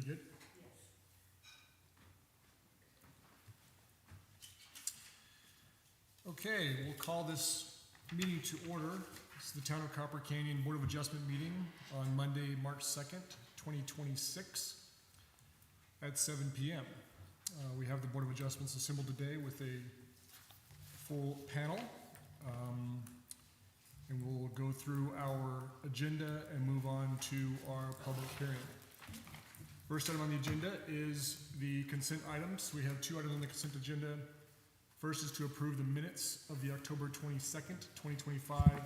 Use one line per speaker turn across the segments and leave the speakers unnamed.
You good? Okay, we'll call this meeting to order. This is the Town of Copper Canyon Board of Adjustment meeting on Monday, March 2nd, 2026 at 7 p.m. We have the Board of Adjustments assembled today with a full panel. And we'll go through our agenda and move on to our public hearing. First item on the agenda is the consent items. We have two items on the consent agenda. First is to approve the minutes of the October 22nd, 2025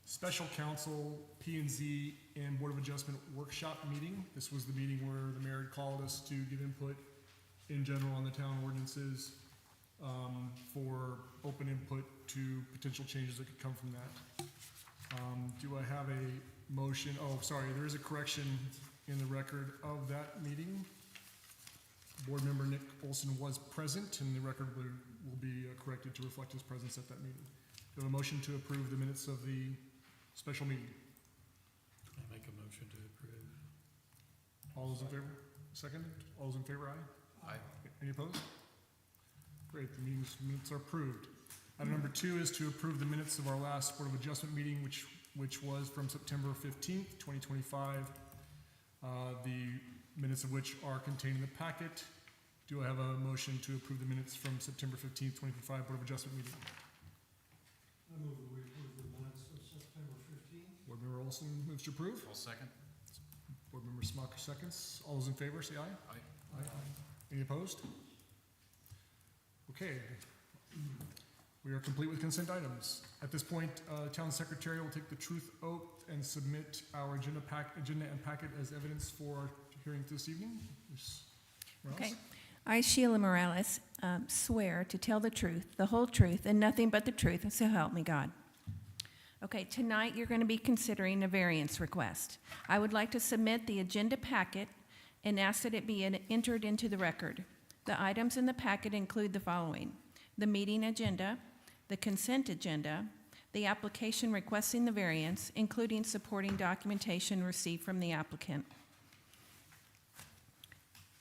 Special Council P&Z and Board of Adjustment workshop meeting. This was the meeting where the mayor had called us to give input in general on the town ordinances for open input to potential changes that could come from that. Do I have a motion? Oh, sorry, there is a correction in the record of that meeting. Board member Nick Olson was present, and the record will be corrected to reflect his presence at that meeting. Do I have a motion to approve the minutes of the special meeting?
I make a motion to approve.
All those in favor? Second? All those in favor, aye?
Aye.
Any opposed? Great, the minutes are approved. Item number 2 is to approve the minutes of our last Board of Adjustment meeting, which was from September 15th, 2025. The minutes of which are contained in the packet. Do I have a motion to approve the minutes from September 15th, 2025 Board of Adjustment meeting?
I move that we approve the minutes of September 15th.
Board member Olson moves to approve.
I'll second.
Board member Smocker seconds. All those in favor, say aye.
Aye.
Aye. Any opposed? Okay. We are complete with consent items. At this point, Town Secretary will take the truth oath and submit our agenda and packet as evidence for our hearing this evening. Ms. Morales?
Okay. I, Sheila Morales, swear to tell the truth, the whole truth, and nothing but the truth, so help me God. Okay, tonight you're going to be considering a variance request. I would like to submit the agenda packet and ask that it be entered into the record. The items in the packet include the following: the meeting agenda, the consent agenda, the application requesting the variance, including supporting documentation received from the applicant,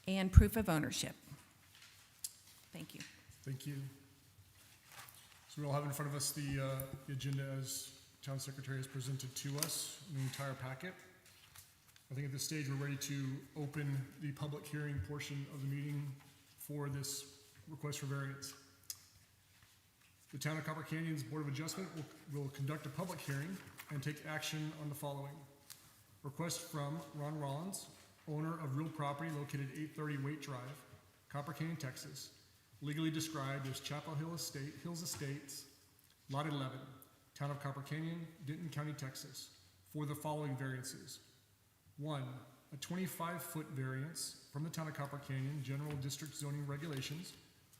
and proof of ownership. Thank you.
Thank you. So we all have in front of us the agenda as Town Secretary has presented to us in the entire packet. I think at this stage we're ready to open the public hearing portion of the meeting for this request for variance. The Town of Copper Canyon's Board of Adjustment will conduct a public hearing and take action on the following. Request from Ron Rollins, owner of real property located 830 Waite Drive, Copper Canyon, Texas, legally described as Chapel Hills Estates, Lot 11, Town of Copper Canyon, Denton County, Texas, for the following variances. 1, a 25-foot variance from the Town of Copper Canyon General District Zoning Regulations,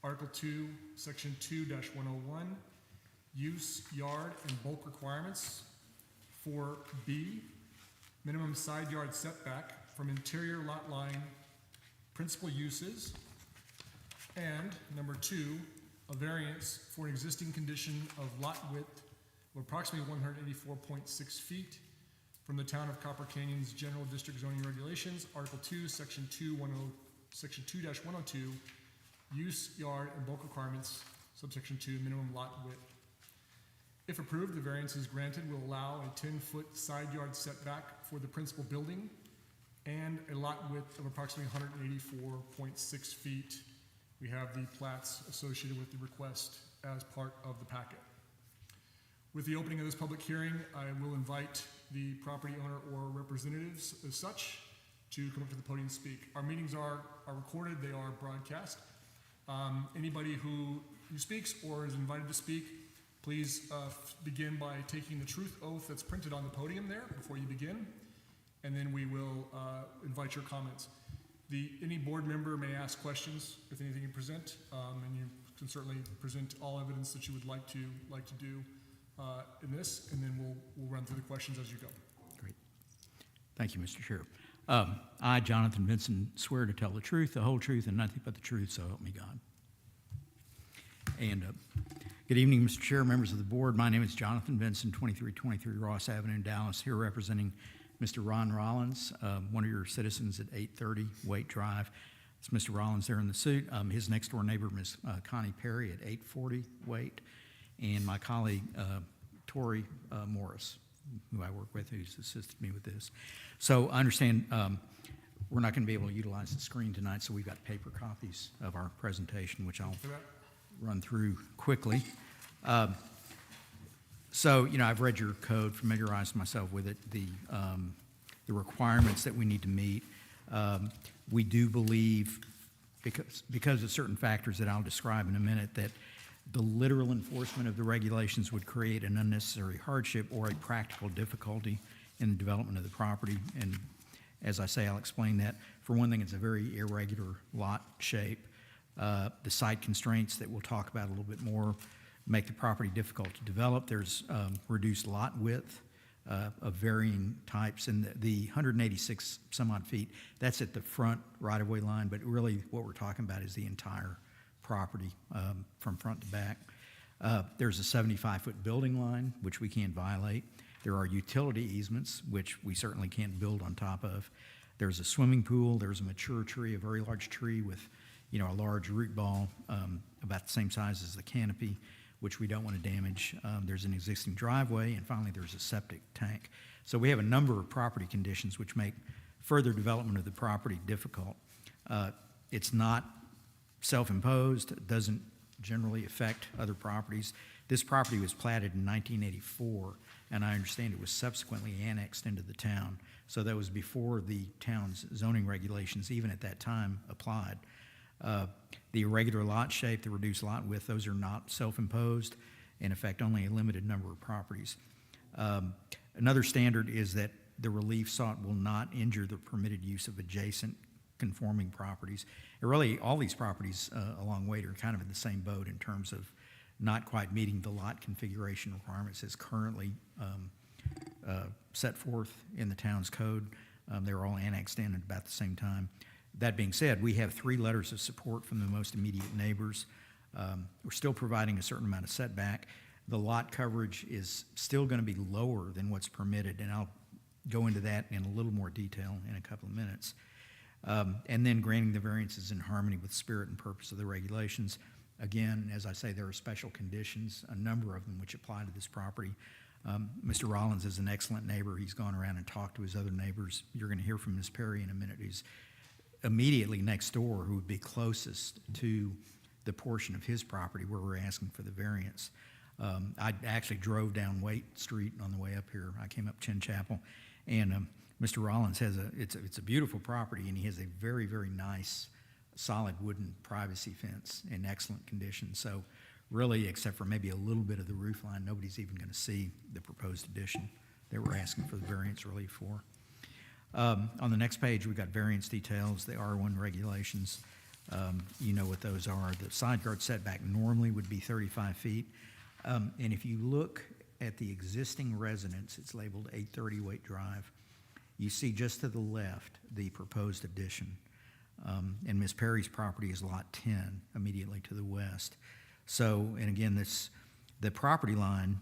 Article 2, Section 2-101, use, yard, and bulk requirements. For B, minimum side yard setback from interior lot line principal uses. And number 2, a variance for an existing condition of lot width of approximately 184.6 feet from the Town of Copper Canyon's General District Zoning Regulations, Article 2, Section 2-102, use, yard, and bulk requirements, subsection 2, minimum lot width. If approved, the variance is granted will allow a 10-foot side yard setback for the principal building and a lot width of approximately 184.6 feet. We have the plats associated with the request as part of the packet. With the opening of this public hearing, I will invite the property owner or representatives as such to come up to the podium and speak. Our meetings are recorded, they are broadcast. Anybody who speaks or is invited to speak, please begin by taking the truth oath that's printed on the podium there before you begin, and then we will invite your comments. Any board member may ask questions with anything you present, and you can certainly present all evidence that you would like to do in this, and then we'll run through the questions as you go.
Great. Thank you, Mr. Sheriff. I, Jonathan Vincent, swear to tell the truth, the whole truth, and nothing but the truth, so help me God. And good evening, Mr. Chair, members of the board. My name is Jonathan Vincent, 2323 Ross Avenue in Dallas, here representing Mr. Ron Rollins, one of your citizens at 830 Waite Drive. It's Mr. Rollins there in the suit. His next-door neighbor, Ms. Connie Perry at 840 Waite, and my colleague, Tori Morris, who I work with, who's assisted me with this. So I understand we're not going to be able to utilize the screen tonight, so we've got paper copies of our presentation, which I'll
For that?
run through quickly. So, you know, I've read your code, familiarized myself with it, the requirements that we need to meet. We do believe, because of certain factors that I'll describe in a minute, that the literal enforcement of the regulations would create an unnecessary hardship or a practical difficulty in the development of the property. And as I say, I'll explain that. For one thing, it's a very irregular lot shape. The site constraints that we'll talk about a little bit more make the property difficult to develop. There's reduced lot width of varying types, and the 186 some odd feet, that's at the front right-of-way line, but really what we're talking about is the entire property from front to back. There's a 75-foot building line, which we can't violate. There are utility easements, which we certainly can't build on top of. There's a swimming pool. There's a mature tree, a very large tree with, you know, a large root ball about the same size as the canopy, which we don't want to damage. There's an existing driveway, and finally there's a septic tank. So we have a number of property conditions which make further development of the property difficult. It's not self-imposed. It doesn't generally affect other properties. This property was platted in 1984, and I understand it was subsequently annexed into the town. So that was before the town's zoning regulations, even at that time, applied. The irregular lot shape, the reduced lot width, those are not self-imposed and affect only a limited number of properties. Another standard is that the relief sought will not injure the permitted use of adjacent conforming properties. And really, all these properties along Waite are kind of in the same boat in terms of not quite meeting the lot configuration requirements as currently set forth in the town's code. They were all annexed in at about the same time. That being said, we have 3 letters of support from the most immediate neighbors. We're still providing a certain amount of setback. The lot coverage is still going to be lower than what's permitted, and I'll go into that in a little more detail in a couple of minutes. And then granting the variances in harmony with spirit and purpose of the regulations. Again, as I say, there are special conditions, a number of them which apply to this property. Mr. Rollins is an excellent neighbor. He's gone around and talked to his other neighbors. You're going to hear from Ms. Perry in a minute, who's immediately next door, who would be closest to the portion of his property where we're asking for the variance. I actually drove down Waite Street on the way up here. I came up Chin Chapel, and Mr. Rollins has it's a beautiful property, and he has a very, very nice solid wooden privacy fence in excellent condition. So really, except for maybe a little bit of the roof line, nobody's even going to see the proposed addition that we're asking for the variance relief for. On the next page, we've got variance details, the R1 regulations. You know what those are. The side yard setback normally would be 35 feet. And if you look at the existing residence, it's labeled 830 Waite Drive. You see just to the left the proposed addition. And Ms. Perry's property is lot 10, immediately to the west. So, and again, the property line,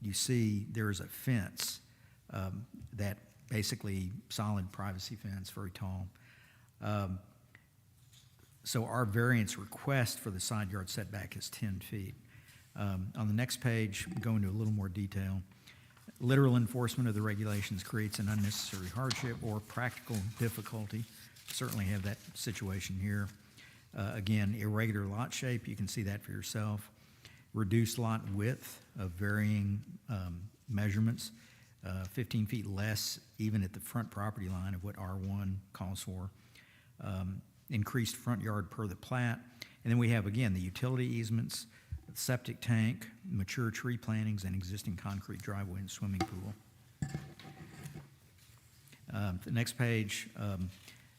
you see there is a fence that basically solid privacy fence, very tall. So our variance request for the side yard setback is 10 feet. On the next page, we go into a little more detail. Literal enforcement of the regulations creates an unnecessary hardship or practical difficulty. Certainly have that situation here. Again, irregular lot shape, you can see that for yourself. Reduced lot width of varying measurements, 15 feet less even at the front property line of what R1 calls for. Increased front yard per the plat. And then we have, again, the utility easements, septic tank, mature tree plantings, and existing concrete driveway and swimming pool. The next page,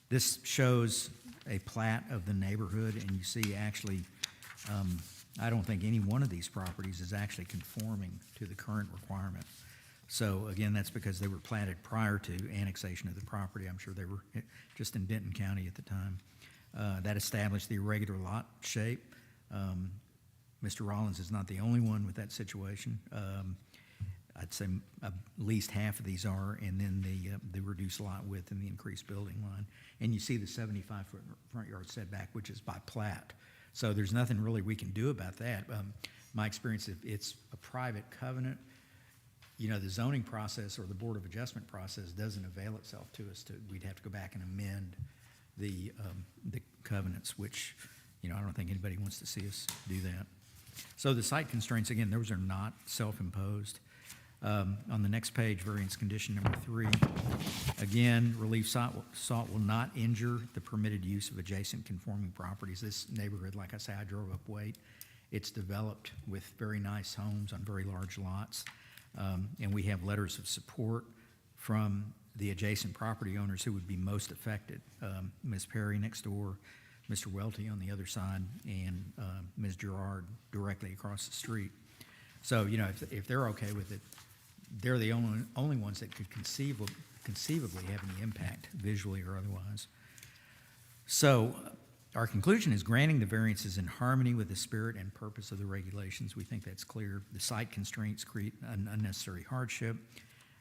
this shows a plat of the neighborhood, and you see actually, I don't think any one of these properties is actually conforming to the current requirement. So again, that's because they were platted prior to annexation of the property. I'm sure they were just in Denton County at the time. That established the irregular lot shape. Mr. Rollins is not the only one with that situation. I'd say at least half of these are, and then the reduced lot width and the increased building line. And you see the 75-foot front yard setback, which is by plat. So there's nothing really we can do about that. My experience, if it's a private covenant, you know, the zoning process or the Board of Adjustment process doesn't avail itself to us. We'd have to go back and amend the covenants, which, you know, I don't think anybody wants to see us do that. So the site constraints, again, those are not self-imposed. On the next page, variance condition number 3, again, relief sought will not injure the permitted use of adjacent conforming properties. This neighborhood, like I say, I drove up Waite. It's developed with very nice homes on very large lots. And we have letters of support from the adjacent property owners who would be most affected. Ms. Perry next door, Mr. Welty on the other side, and Ms. Gerard directly across the street. So, you know, if they're okay with it, they're the only ones that could conceivably have any impact, visually or otherwise. So our conclusion is granting the variance is in harmony with the spirit and purpose of the regulations. We think that's clear. The site constraints create an unnecessary hardship,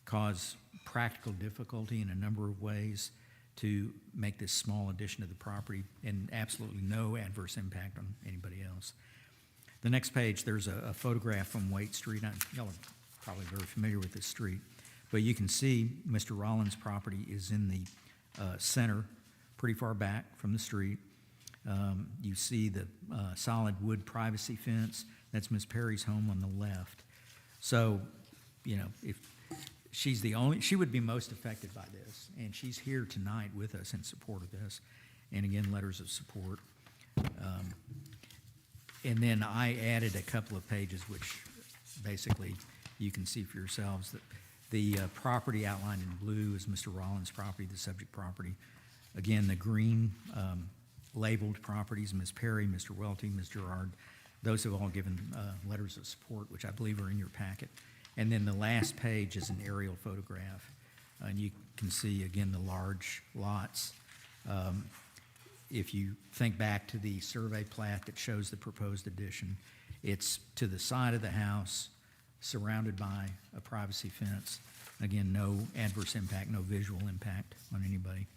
cause practical difficulty in a number of ways to make this small addition to the property, and absolutely no adverse impact on anybody else. The next page, there's a photograph from Waite Street. Y'all are probably very familiar with this street, but you can see Mr. Rollins' property is in the center, pretty far back from the street. You see the solid wood privacy fence. That's Ms. Perry's home on the left. So, you know, if she's she would be most affected by this, and she's here tonight with us in support of this. And again, letters of support. And then I added a couple of pages, which basically you can see for yourselves. That the property outlined in blue is Mr. Rollins' property, the subject property. Again, the green labeled properties, Ms. Perry, Mr. Welty, Ms. Gerard, those have all given letters of support, which I believe are in your packet. And then the last page is an aerial photograph. And you can see, again, the large lots. If you think back to the survey plat that shows the proposed addition, it's to the side of the house, surrounded by a privacy fence. Again, no adverse impact, no visual impact on anybody.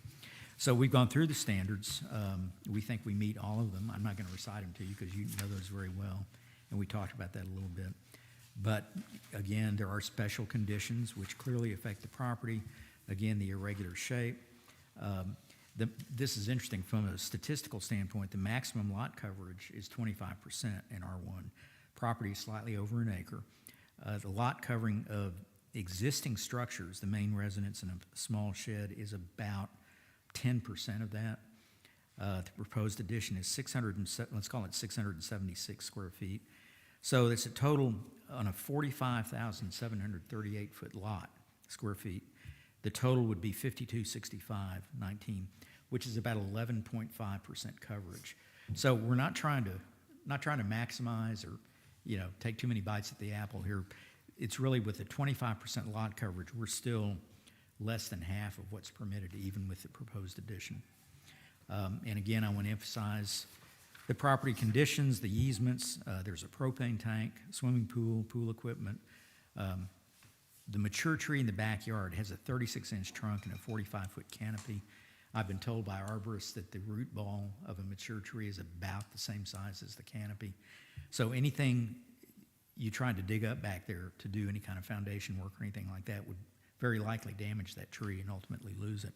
So we've gone through the standards. We think we meet all of them. I'm not going to recite them to you because you know those very well, and we talked about that a little bit. But again, there are special conditions which clearly affect the property. Again, the irregular shape. This is interesting from a statistical standpoint. The maximum lot coverage is 25% in R1. Property is slightly over an acre. The lot covering of existing structures, the main residence and a small shed, is about 10% of that. The proposed addition is let's call it 676 square feet. So it's a total on a 45,738 foot lot, square feet. The total would be 5265.19, which is about 11.5% coverage. So we're not trying to maximize or, you know, take too many bites at the apple here. It's really with the 25% lot coverage, we're still less than half of what's permitted, even with the proposed addition. And again, I want to emphasize the property conditions, the easements. There's a propane tank, swimming pool, pool equipment. The mature tree in the backyard has a 36-inch trunk and a 45-foot canopy. I've been told by arborists that the root ball of a mature tree is about the same size as the canopy. So anything you tried to dig up back there to do any kind of foundation work or anything like that would very likely damage that tree and ultimately lose it.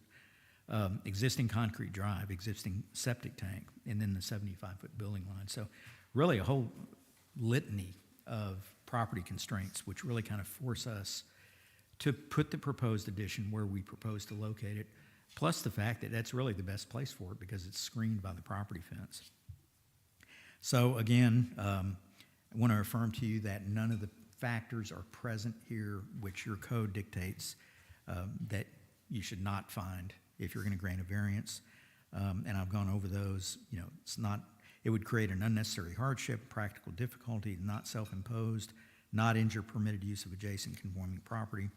Existing concrete drive, existing septic tank, and then the 75-foot building line. So really a whole litany of property constraints which really kind of force us to put the proposed addition where we propose to locate it, plus the fact that that's really the best place for it because it's screened by the property fence. So again, I want to affirm to you that none of the factors are present here which your code dictates that you should not find if you're going to grant a variance. And I've gone over those. You know, it would create an unnecessary hardship, practical difficulty, not self-imposed, not injure permitted use of adjacent conforming property,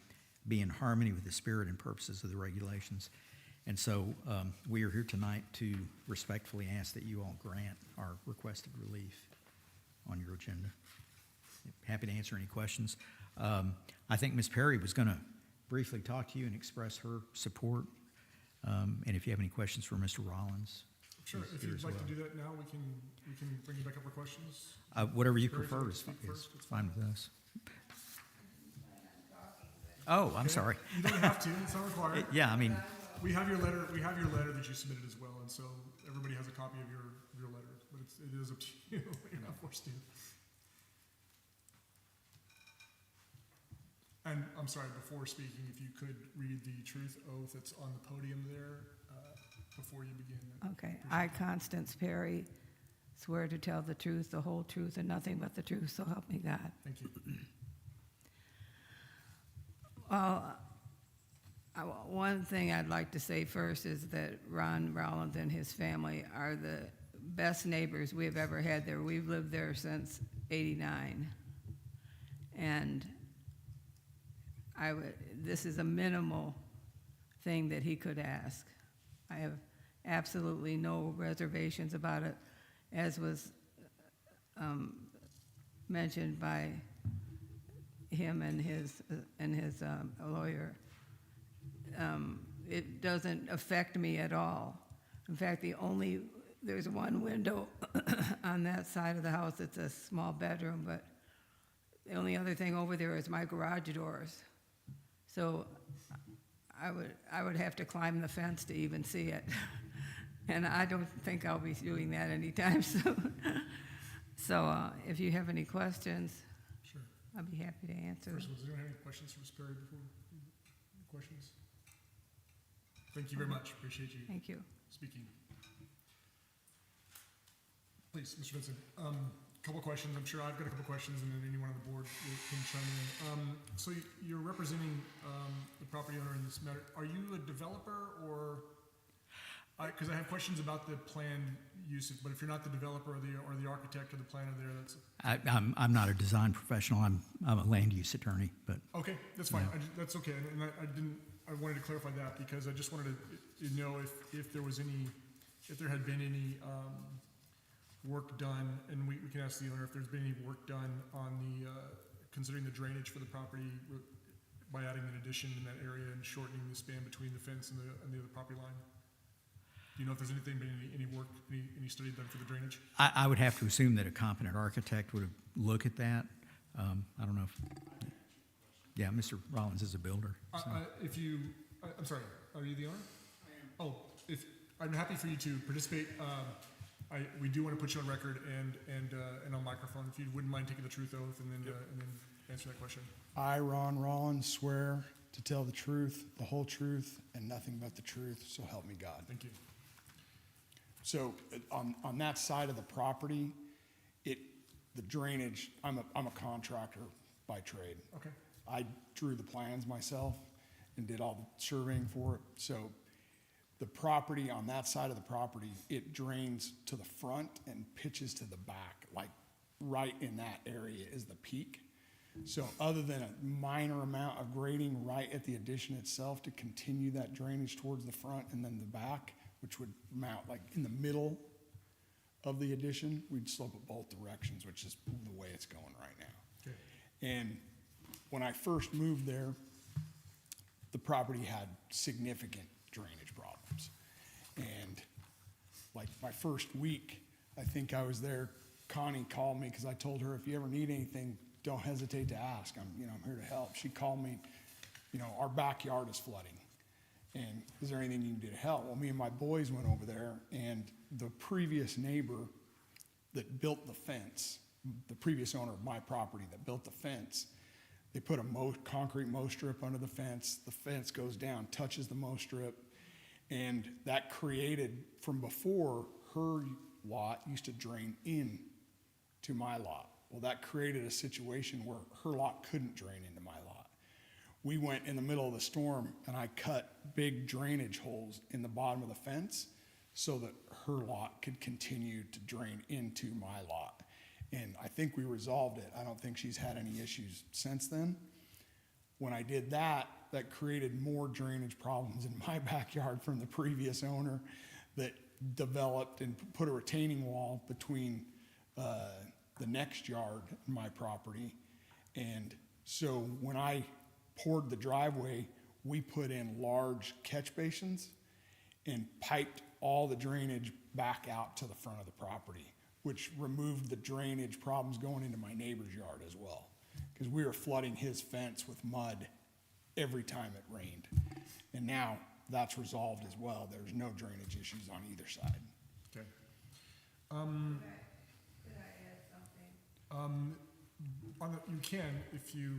be in harmony with the spirit and purposes of the regulations. And so we are here tonight to respectfully ask that you all grant our requested relief on your agenda. Happy to answer any questions. I think Ms. Perry was going to briefly talk to you and express her support. And if you have any questions for Mr. Rollins,
Sure,
He's
if
here
you'd
as
like to
well.
do that now, we can bring you back up for questions.
whatever you
Perry, if you'd
prefer
like to
is
speak first, it's
fine with us. Oh, I'm
Okay?
sorry.
You don't have to, it's not required.
Yeah, I mean,
We have your letter that you submitted as well, and so everybody has a copy of your letter, but it is up to you, you're not forced to. And I'm sorry, before speaking, if you could read the truth oath that's on the podium there, before you begin.
Okay. I, Constance Perry, swear to tell the truth, the whole truth, and nothing but the truth, so help me God.
Thank you.
Well, one thing I'd like to say first is that Ron Rollins and his family are the best neighbors we've ever had there. We've lived there since '89. And this is a minimal thing that he could ask. I have absolutely no reservations about it, as was mentioned by him and his lawyer. It doesn't affect me at all. In fact, there's one window on that side of the house. It's a small bedroom, but the only other thing over there is my garage doors. So I would have to climb the fence to even see it. And I don't think I'll be doing that anytime soon. So if you have any questions,
Sure.
I'll be happy to answer.
First of all, does anyone have any questions for Ms. Perry before? Questions? Thank you very much. Appreciate you
Thank you.
speaking. Please, Mr. Vincent. Couple questions. I'm sure I've got a couple questions, and then anyone on the board can chime in. So you're representing the property owner in this matter. Are you a developer or? Because I have questions about the plan use, but if you're not the developer or the architect or the planner there, that's
I'm not a design professional. I'm a land use attorney, but
okay. That's fine. That's okay. And I wanted to clarify that because I just wanted to know if there had been any work done, and we can ask the owner if there's been any work done on considering the drainage for the property by adding an addition in that area and shortening the span between the fence and the other property line. Do you know if there's been any work, any study done for the drainage?
I would have to assume that a competent architect would have looked at that. I don't know if, yeah, Mr. Rollins is a builder. So.
I'm sorry, are you the owner? I am. Oh, I'm happy for you to participate. We do want to put you on record and on microphone. If you wouldn't mind taking the truth oath and then answer that question.
I, Ron Rollins, swear to tell the truth, the whole truth, and nothing but the truth, so help me God.
Thank you.
So on that side of the property, the drainage, I'm a contractor by trade.
Okay.
I drew the plans myself and did all the surveying for it. So the property on that side of the property, it drains to the front and pitches to the back, like right in that area is the peak. So other than a minor amount of grading right at the addition itself to continue that drainage towards the front and then the back, which would mount like in the middle of the addition, we'd slope it both directions, which is the way it's going right now.
Okay.
And when I first moved there, the property had significant drainage problems. And like my first week, I think I was there, Connie called me because I told her, if you ever need anything, don't hesitate to ask. I'm here to help. She called me, our backyard is flooding. And is there anything you can do to help? Well, me and my boys went over there, and the previous neighbor that built the fence, the previous owner of my property that built the fence, they put a concrete mow strip under the fence. The fence goes down, touches the mow strip, and that created, from before, her lot used to drain in to my lot. Well, that created a situation where her lot couldn't drain into my lot. We went in the middle of the storm and I cut big drainage holes in the bottom of the fence so that her lot could continue to drain into my lot. And I think we resolved it. I don't think she's had any issues since then. When I did that, that created more drainage problems in my backyard from the previous owner that developed and put a retaining wall between the next yard and my property. And So when I poured the driveway, we put in large catch basins and piped all the drainage back out to the front of the property, which removed the drainage problems going into my neighbor's yard as well. Because we were flooding his fence with mud every time it rained. And now that's resolved as well. There's no drainage issues on either side.
Okay.
Could I add something?
You can, if you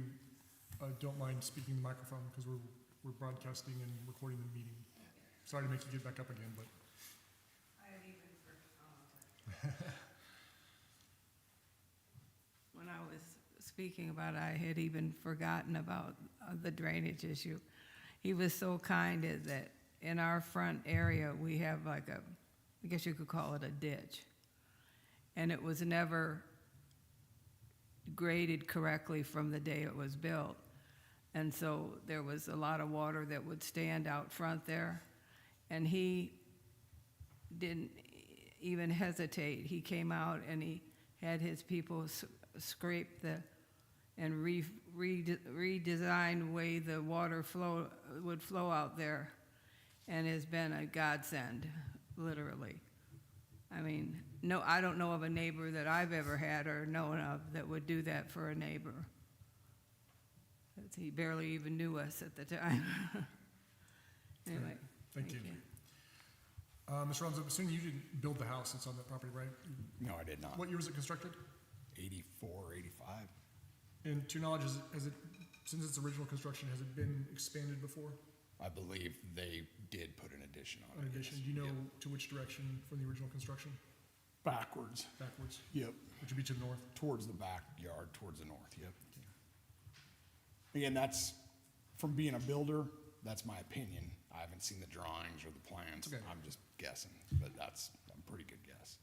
don't mind speaking to the microphone, because we're broadcasting and recording the meeting. Sorry to make you get back up again, but
I had even when I was speaking about it, I had even forgotten about the drainage issue. He was so kind that in our front area, we have like I guess you could call it a ditch. And it was never graded correctly from the day it was built. And so there was a lot of water that would stand out front there. And he didn't even hesitate. He came out and he had his people scrape and redesign the way the water would flow out there. And has been a godsend, literally. I mean, no, I don't know of a neighbor that I've ever had or known of that would do that for a neighbor. He barely even knew us at the time. Anyway.
thank you. Mr. Rollins, I'm assuming you didn't build the house that's on that property, right?
No, I did not.
What year was it constructed?
84, 85.
And to your knowledge, has it, since its original construction, has it been expanded before?
I believe they did put an addition on
In
it.
addition,
yes.
do you know
Yep.
to which direction from the original construction?
Backwards.
Backwards,
Yep.
which would be to the north?
Towards the backyard, towards the north, yep. Again, that's, from being a builder, that's my opinion. I haven't seen the drawings or the plans.
Okay.
I'm just guessing, but that's a pretty good guess.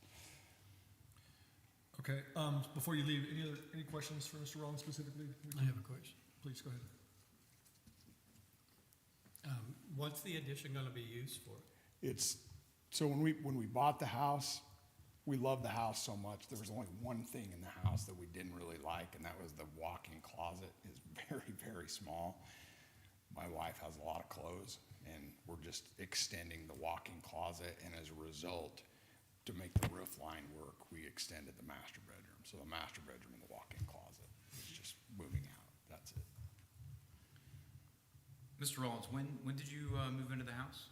Okay, before you leave, any questions for Mr. Rollins specifically?
I have a question.
Please, go ahead.
What's the addition gonna be used for?
It's, so when we bought the house, we loved the house so much. There was only one thing in the house that we didn't really like, and that was the walk-in closet. It's very, very small. My wife has a lot of clothes, and we're just extending the walk-in closet, and as a result, to make the roof line work, we extended the master bedroom. So the master bedroom and the walk-in closet is just moving out. That's it.
Mr. Rollins, when did you move into the house?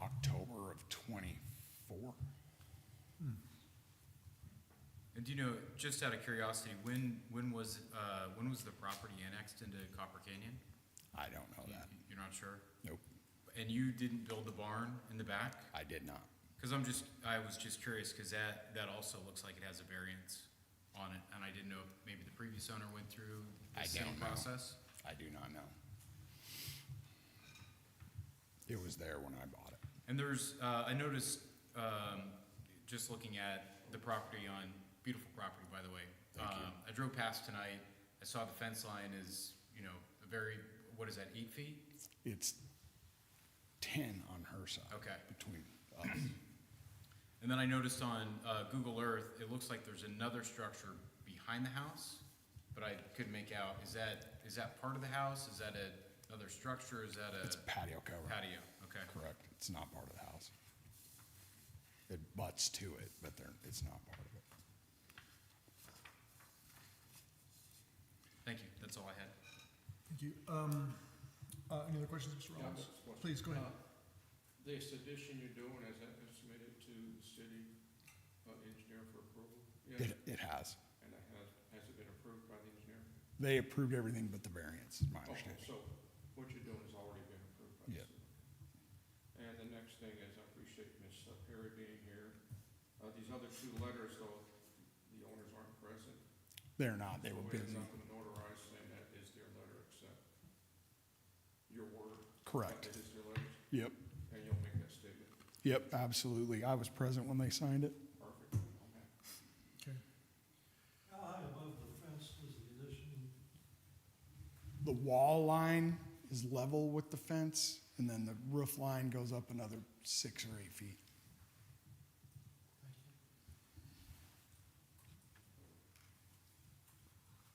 October of '24.
And do you know, just out of curiosity, when was the property annexed into Copper Canyon?
I don't know that.
You're not sure?
Nope,
And you didn't build the barn in the back?
I did not.
Because I was just curious, because that also looks like it has a variance on it, and I didn't know if maybe the previous owner went through
I
the same
don't know.
process?
I do not know. It was there when I bought it.
And there's, I noticed, just looking at the property beautiful property, by the way.
Thank you.
I drove past tonight, I saw the fence line is, a very, what is that, 8 feet?
It's 10 on her side.
Okay.
Between us.
And then I noticed on Google Earth, it looks like there's another structure behind the house, but I couldn't make out, is that part of the house? Is that another structure? Is that
It's a patio cover.
patio? Okay.
Correct. It's not part of the house. It butts to it, but it's not part of it.
Thank you, that's all I had.
Thank you. Any other questions, Mr. Rollins? Please, go ahead.
This addition you're doing, has that been submitted to the city engineer for approval? Yeah.
It has.
And has it been approved by the engineer?
They approved everything but the variance, is my
Okay,
understanding.
so what you're doing has already been approved by the
Yeah.
city? And the next thing is, I appreciate Ms. Perry being here. These other two letters, though, the owners aren't present.
They're not, they
So
were
it
busy.
ends up notarized saying that is their letter, except your word.
Correct.
That it is their letters,
Yep,
and you'll make that statement.
yep, absolutely. I was present when they signed it.
Perfect, okay.
Okay.
How high above the fence was the addition?
The wall line is level with the fence, and then the roof line goes up another 6 or 8 feet.
Thank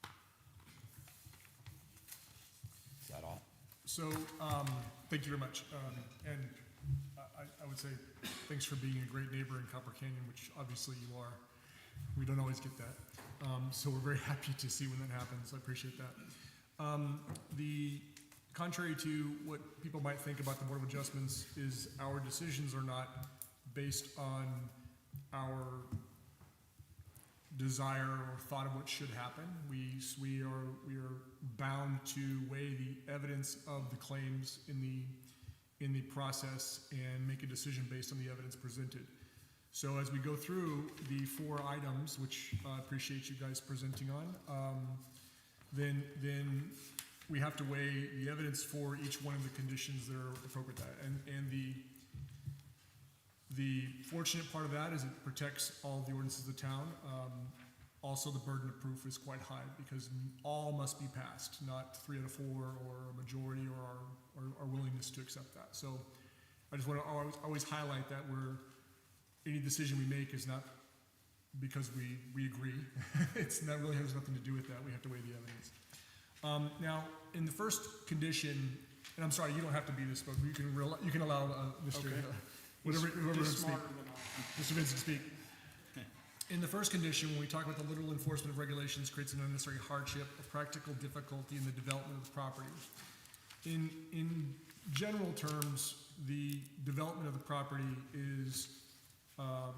you.
So, thank you very much. And I would say thanks for being a great neighbor in Copper Canyon, which obviously you are. We don't always get that. So we're very happy to see when that happens. I appreciate that. The contrary to what people might think about the Board of Adjustments is our decisions are not based on our desire or thought of what should happen. We are bound to weigh the evidence of the claims in the process and make a decision based on the evidence presented. So as we go through the 4 items, which I appreciate you guys presenting on, then we have to weigh the evidence for each one of the conditions that are appropriate to that. And the fortunate part of that is it protects all the ordinances of the town. Also, the burden of proof is quite high because all must be passed, not 3 out of 4 or a majority or our willingness to accept that. So I just want to always highlight that any decision we make is not because we agree. That really has nothing to do with that. We have to weigh the evidence. Now, in the first condition, and I'm sorry, you don't have to be this, but you can allow Mr.
Okay.
Whoever wants to speak.
Smarter than I.
Mr. Vincent, speak. In the first condition, when we talk about the literal enforcement of regulations creates an unnecessary hardship, a practical difficulty in the development of the property. In general terms, the development of the property is, the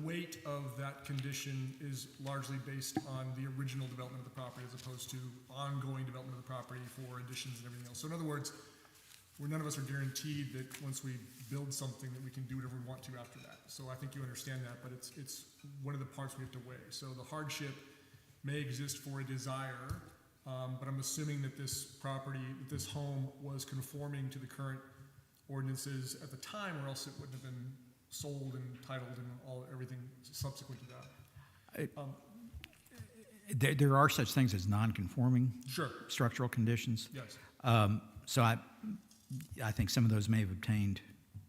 weight of that condition is largely based on the original development of the property as opposed to ongoing development of the property for additions and everything else. So in other words, none of us are guaranteed that once we build something that we can do whatever we want to after that. So I think you understand that, but it's one of the parts we have to weigh. So the hardship may exist for a desire, but I'm assuming that this property, that this home was conforming to the current ordinances at the time, or else it wouldn't have been sold and titled and everything subsequent to that.
There are such things as non-conforming
Sure,
structural conditions.
yes.
So I think some of those may have obtained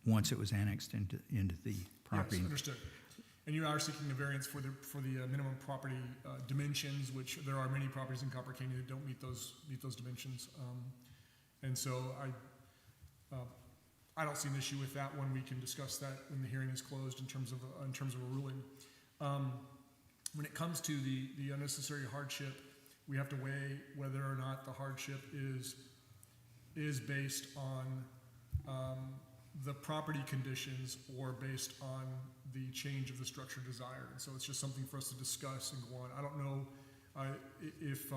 once it was annexed into the property.
Yes, understood. And you are seeking a variance for the minimum property dimensions, which there are many properties in Copper Canyon that don't meet those dimensions. And so I don't see an issue with that one. We can discuss that when the hearing is closed in terms of a ruling. When it comes to the unnecessary hardship, we have to weigh whether or not the hardship is based on the property conditions or based on the change of the structure desired. And so it's just something for us to discuss and go on. I don't know if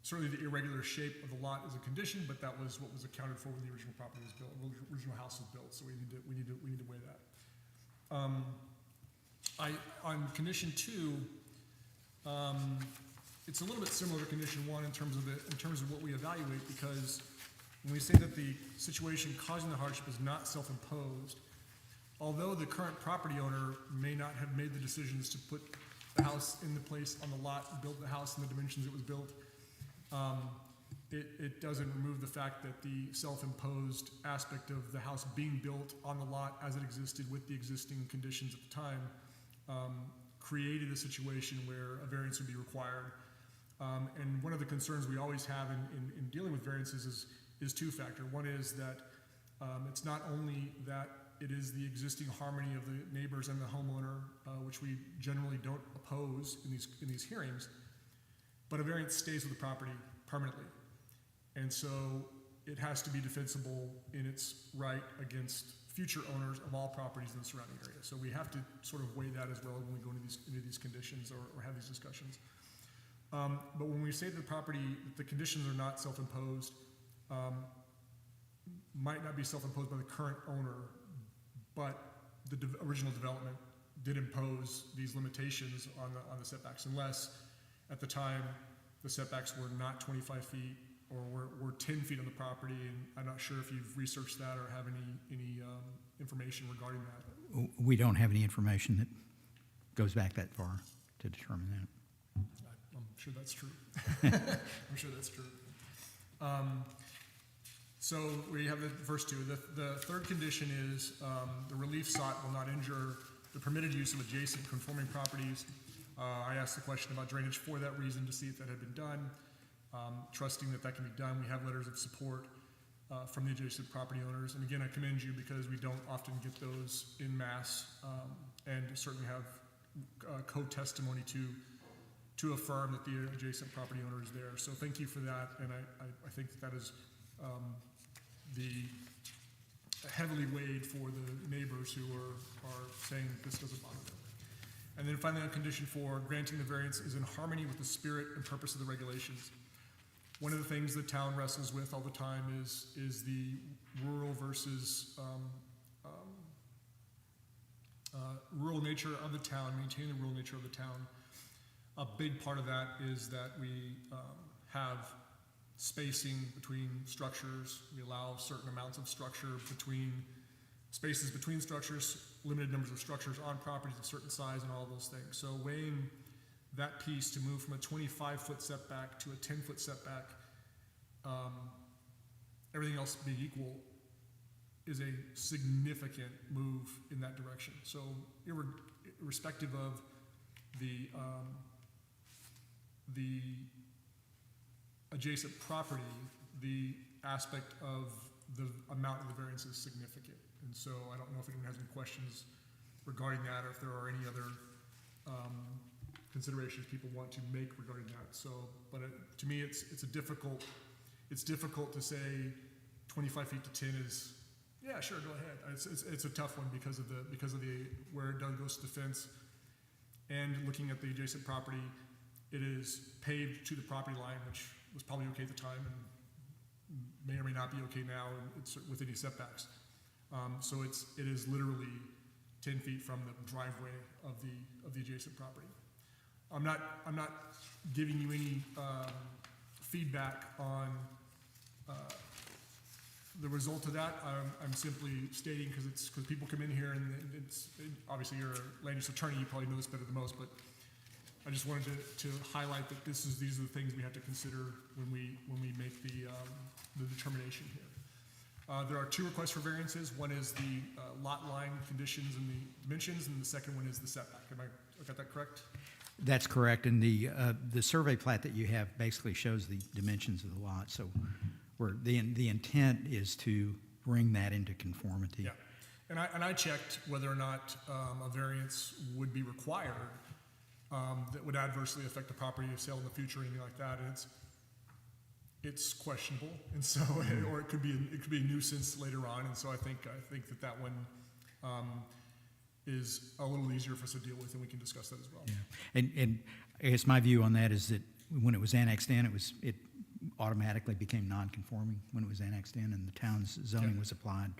certainly the irregular shape of the lot is a condition, but that was what was accounted for when the original property was built, when the original house was built. So we need to weigh that. On condition 2, it's a little bit similar to condition 1 in terms of what we evaluate, because when we say that the situation causing the hardship is not self-imposed, although the current property owner may not have made the decisions to put the house in the place on the lot and build the house in the dimensions it was built, it doesn't remove the fact that the self-imposed aspect of the house being built on the lot as it existed with the existing conditions at the time created a situation where a variance would be required. And one of the concerns we always have in dealing with variances is two-factor. One is that it's not only that it is the existing harmony of the neighbors and the homeowner, which we generally don't oppose in these hearings, but a variance stays with the property permanently. And so it has to be defensible in its right against future owners of all properties in the surrounding area. So we have to sort of weigh that as well when we go into these conditions or have these discussions. But when we say that the conditions are not self-imposed, might not be self-imposed by the current owner, but the original development did impose these limitations on the setbacks, unless at the time the setbacks were not 25 feet or were 10 feet on the property. And I'm not sure if you've researched that or have any information regarding that.
We don't have any information that goes back that far to determine that.
I'm sure that's true. I'm sure that's true. So we have the first two. The third condition is the relief sought will not injure the permitted use of adjacent conforming properties. I asked the question about drainage for that reason to see if that had been done. trusting that that can be done. We have letters of support from the adjacent property owners. And again, I commend you because we don't often get those in mass, and certainly have co-testimony to affirm that the adjacent property owner is there. So thank you for that, and I think that is the heavily weighed for the neighbors who are saying this doesn't bother them. And then finally, on condition 4, granting the variance is in harmony with the spirit and purpose of the regulations. One of the things the town wrestles with all the time is the rural versus rural nature of the town, maintaining the rural nature of the town. A big part of that is that we have spacing between structures. We allow certain amounts of structure between spaces between structures, limited numbers of structures on properties of certain size, and all those things. So weighing that piece to move from a 25-foot setback to a 10-foot setback, everything else being equal, is a significant move in that direction. So irrespective of the adjacent property, the aspect of the amount of the variance is significant. And so I don't know if anyone has any questions regarding that, or if there are any other considerations people want to make regarding that. So, but to me, it's difficult to say 25 feet to 10 is, yeah, sure, go ahead. It's a tough one because of the where it goes to the fence, and looking at the adjacent property, it is paved to the property line, which was probably okay at the time and may or may not be okay now with any setbacks. So it is literally 10 feet from the driveway of the adjacent property. I'm not giving you any feedback on the result of that. I'm simply stating because people come in here and obviously you're a land use attorney, you probably know this better than most, but I just wanted to highlight that these are the things we have to consider when we make the determination here. There are 2 requests for variances. One is the lot line conditions and the dimensions, and the second one is the setback. I got that correct?
That's correct, and the survey plat that you have basically shows the dimensions of the lot, so the intent is to bring that into conformity.
Yeah, and I checked whether or not a variance would be required that would adversely affect the property of sale in the future or anything like that, and it's questionable, and so or it could be a nuisance later on, and so I think that one is a little easier for us to deal with, and we can discuss that as well.
Yeah. And I guess my view on that is that when it was annexed in, it automatically became non-conforming when it was annexed in, and the town's zoning was applied.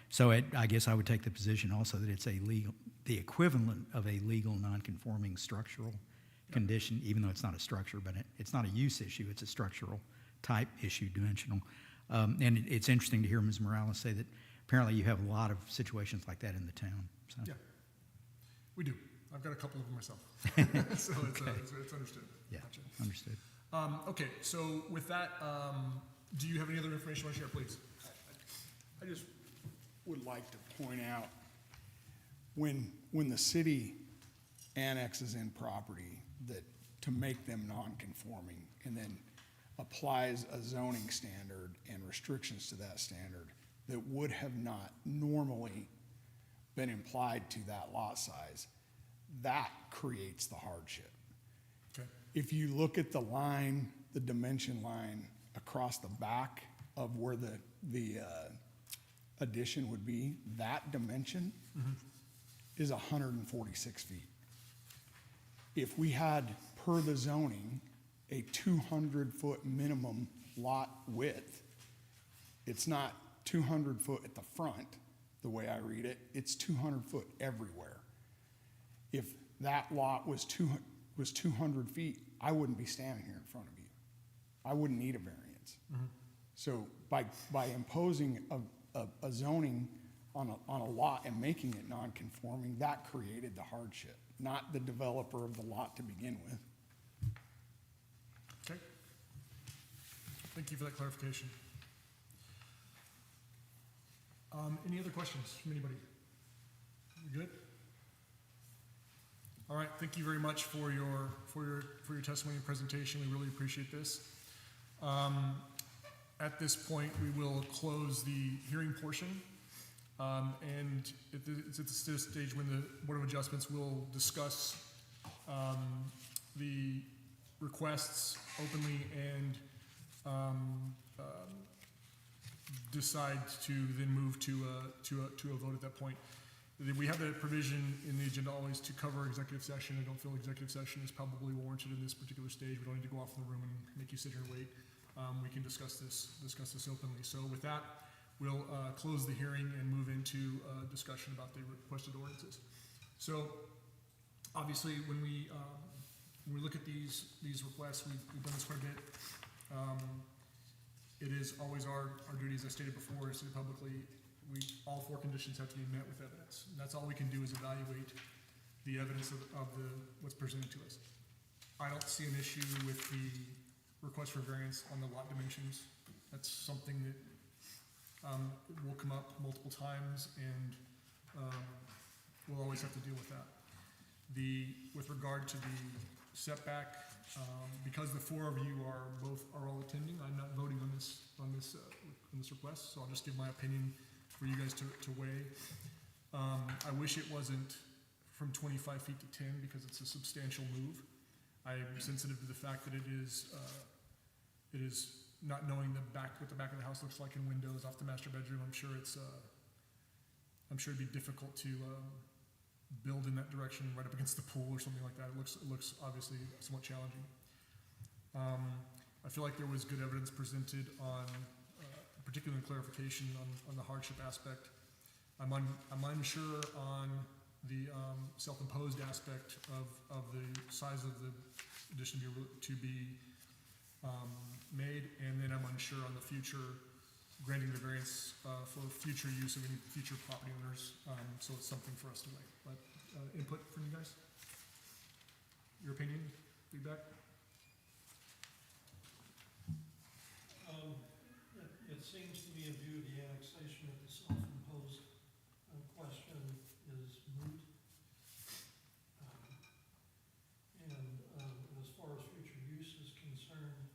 So I guess I would take the position also that it's the equivalent of a legal non-conforming structural condition, even though it's not a structure, but it's not a use issue, it's a structural type issue, dimensional. And it's interesting to hear Ms. Morales say that apparently you have a lot of situations like that in the town. So.
Yeah, we do. I've got a couple of them myself. So it's understood.
Yeah,
Gotcha.
understood.
Okay, so with that, do you have any other information you want to share, please?
I just would like to point out, when the city annexes in property, that to make them non-conforming and then applies a zoning standard and restrictions to that standard that would have not normally been implied to that lot size, that creates the hardship.
Okay.
If you look at the line, the dimension line across the back of where the addition would be, that dimension is 146 feet. If we had, per the zoning, a 200-foot minimum lot width, it's not 200 foot at the front, the way I read it, it's 200 foot everywhere. If that lot was 200 feet, I wouldn't be standing here in front of you. I wouldn't need a variance. So by imposing a zoning on a lot and making it non-conforming, that created the hardship, not the developer of the lot to begin with.
Okay. Thank you for that clarification. Any other questions from anybody? You good? All right, thank you very much for your testimony and presentation. We really appreciate this. At this point, we will close the hearing portion. And it's at this stage when the Board of Adjustments will discuss the requests openly and decide to then move to a vote at that point. We have that provision in the agenda always to cover executive session. I don't feel executive session is probably warranted in this particular stage. We don't need to go off in the room and make you sit here and wait. We can discuss this openly. So with that, we'll close the hearing and move into discussion about the requested ordinances. So obviously, when we look at these requests, we've done this quite a bit. It is always our duty, as I stated before, stated publicly, all four conditions have to be met with evidence. And that's all we can do is evaluate the evidence of what's presented to us. I don't see an issue with the request for variance on the lot dimensions. That's something that will come up multiple times, and we'll always have to deal with that. With regard to the setback, because the four of you are all attending, I'm not voting on this request, so I'll just give my opinion for you guys to weigh. I wish it wasn't from 25 feet to 10 because it's a substantial move. I'm sensitive to the fact that it is not knowing what the back of the house looks like in windows off the master bedroom. I'm sure it'd be difficult to build in that direction right up against the pool or something like that. It looks obviously somewhat challenging. I feel like there was good evidence presented on, particularly in clarification on the hardship aspect. I'm unsure on the self-imposed aspect of the size of the addition to be made, and then I'm unsure on the future granting the variance for future use of any future property owners. So it's something for us to weigh. But input from you guys? Your opinion? Feedback?
It seems to me in view of the annexation that the self-imposed question is moot. And as far as future use is concerned,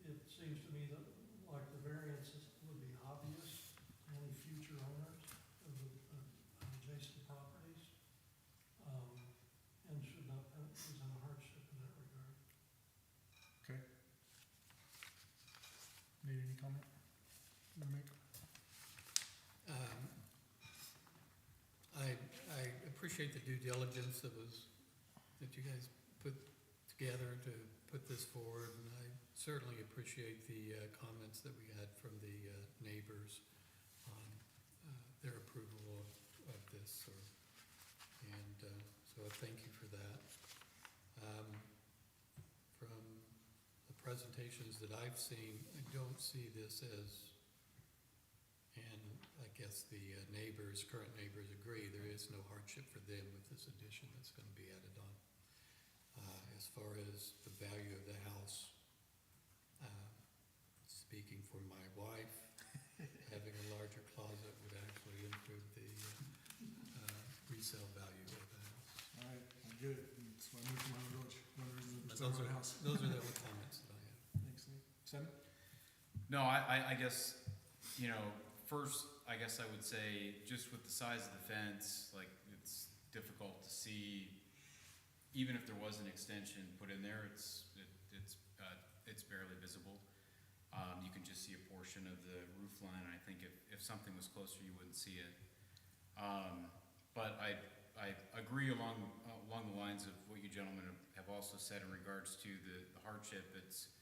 it seems to me that like the variances would be obvious to any future owners of adjacent properties, and should not present a hardship in that regard.
Okay. Nate, any comment you wanna make?
I appreciate the due diligence that you guys put together to put this forward, and I certainly appreciate the comments that we had from the neighbors on their approval of this, and so thank you for that. From the presentations that I've seen, I don't see this as, and I guess the current neighbors agree, there is no hardship for them with this addition that's going to be added on. As far as the value of the house, speaking for my wife, having a larger closet would actually improve the resale value of the house.
All right, I get it. That's why I moved from Highland Village. One of the reasons
But
I started my house.
those are the only comments that I have.
Thanks, Nate. Sam?
No, I guess, first, I guess I would say, just with the size of the fence, like, it's difficult to see, even if there was an extension put in there, it's barely visible. You can just see a portion of the roof line. I think if something was closer, you wouldn't see it. But I agree along the lines of what you gentlemen have also said in regards to the hardship. It's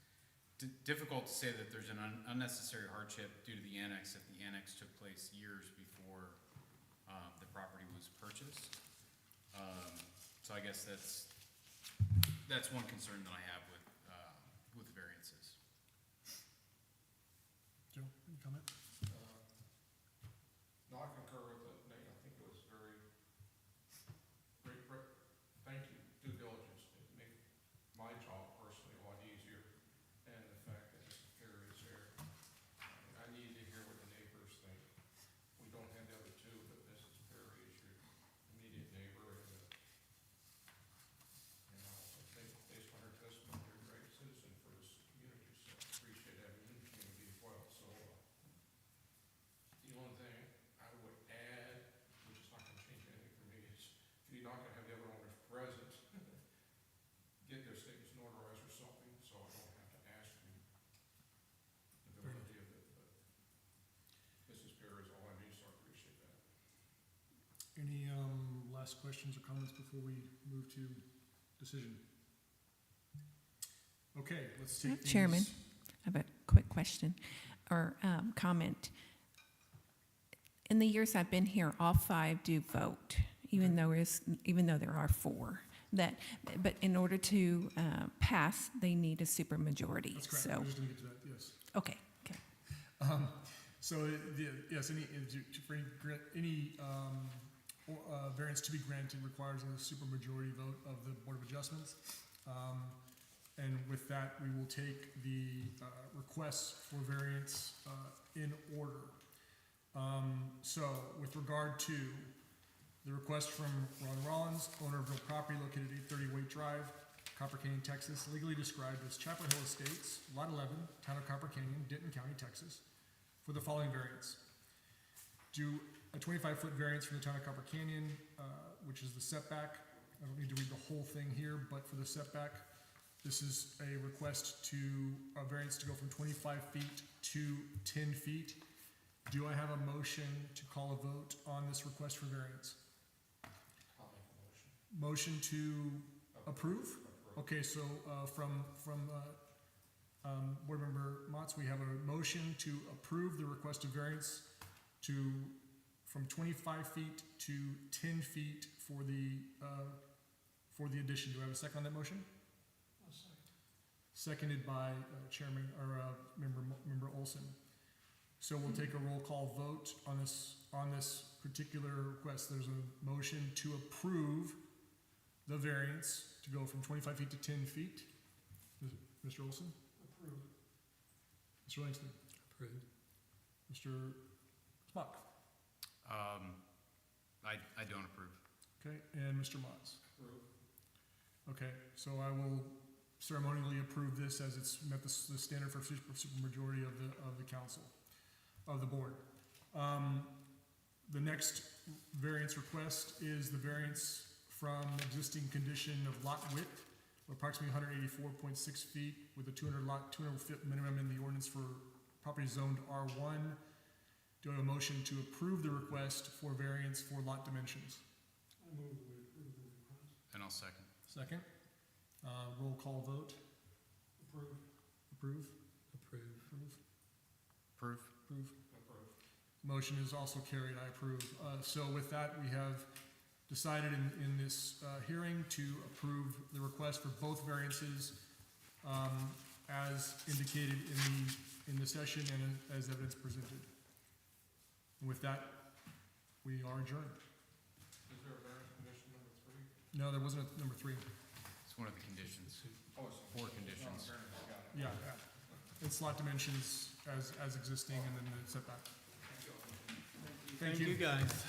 difficult to say that there's an unnecessary hardship due to the annex if the annex took place years before the property was purchased. So I guess that's one concern that I have with variances.
Joe, any comment?
No, I concur with it, Nate. I think it was very great, thank you, due diligence. It made my job personally a lot easier, and the fact that Mr. Perry is here. I needed to hear what the neighbors think. We don't have the other two, but Mrs. Perry is your immediate neighbor, and
last questions or comments before we move to decision? Okay, let's take these.
Chairman. I have a quick question or comment. In the years I've been here, all 5 do vote, even though there are 4. But in order to pass, they need a supermajority.
That's correct.
So,
We're just gonna get to that, yes.
okay.
So, yes, for any variance to be granted requires a supermajority vote of the Board of Adjustments. And with that, we will take the requests for variance in order. So, with regard to the request from Ron Rollins, owner of real property located at 830 Waite Drive, Copper Canyon, Texas, legally described as Chapel Hill Estates, Lot 11, Town of Copper Canyon, Denton County, Texas, for the following variance. Do a 25-foot variance from the Town of Copper Canyon, which is the setback. I don't need to read the whole thing here, but for the setback, this is a request to, a variance to go from 25 feet to 10 feet. Do I have a motion to call a vote on this request for variance?
I'll make a motion.
Motion to approve? Okay, so from Board Member Motz, we have a motion to approve the request of variance from 25 feet to 10 feet for the addition. Do I have a second on that motion?
I'll second.
Seconded by Chairman, or Member Olson. So we'll take a roll call vote on this particular request. There's a motion to approve the variance to go from 25 feet to 10 feet. Mr. Olson?
Approved.
Mr. Langston?
Approved.
Mr. Smock?
I don't approve.
Okay, and Mr. Motz?
Approved.
Okay, so I will ceremonially approve this as it's met the standard for supermajority of the council, of the board. The next variance request is the variance from existing condition of lot width, approximately 184.6 feet with a 200 foot minimum in the ordinance for property zoned R1. Do I have a motion to approve the request for variance for lot dimensions?
I move that we approve the request.
And I'll second.
Second. Roll call vote.
Approved.
Approve?
Approved.
Approve?
Approve.
Approve.
Approved.
Motion is also carried, I approve. So with that, we have decided in this hearing to approve the request for both variances as indicated in the session and as evidence presented. And with that, we are adjourned.
Is there a variance condition number 3?
No, there wasn't a number 3.
It's one of the conditions.
Oh, it's
4 conditions.
got it.
Yeah, it's lot dimensions as existing and then the setback. Thank you.
Thank you, guys.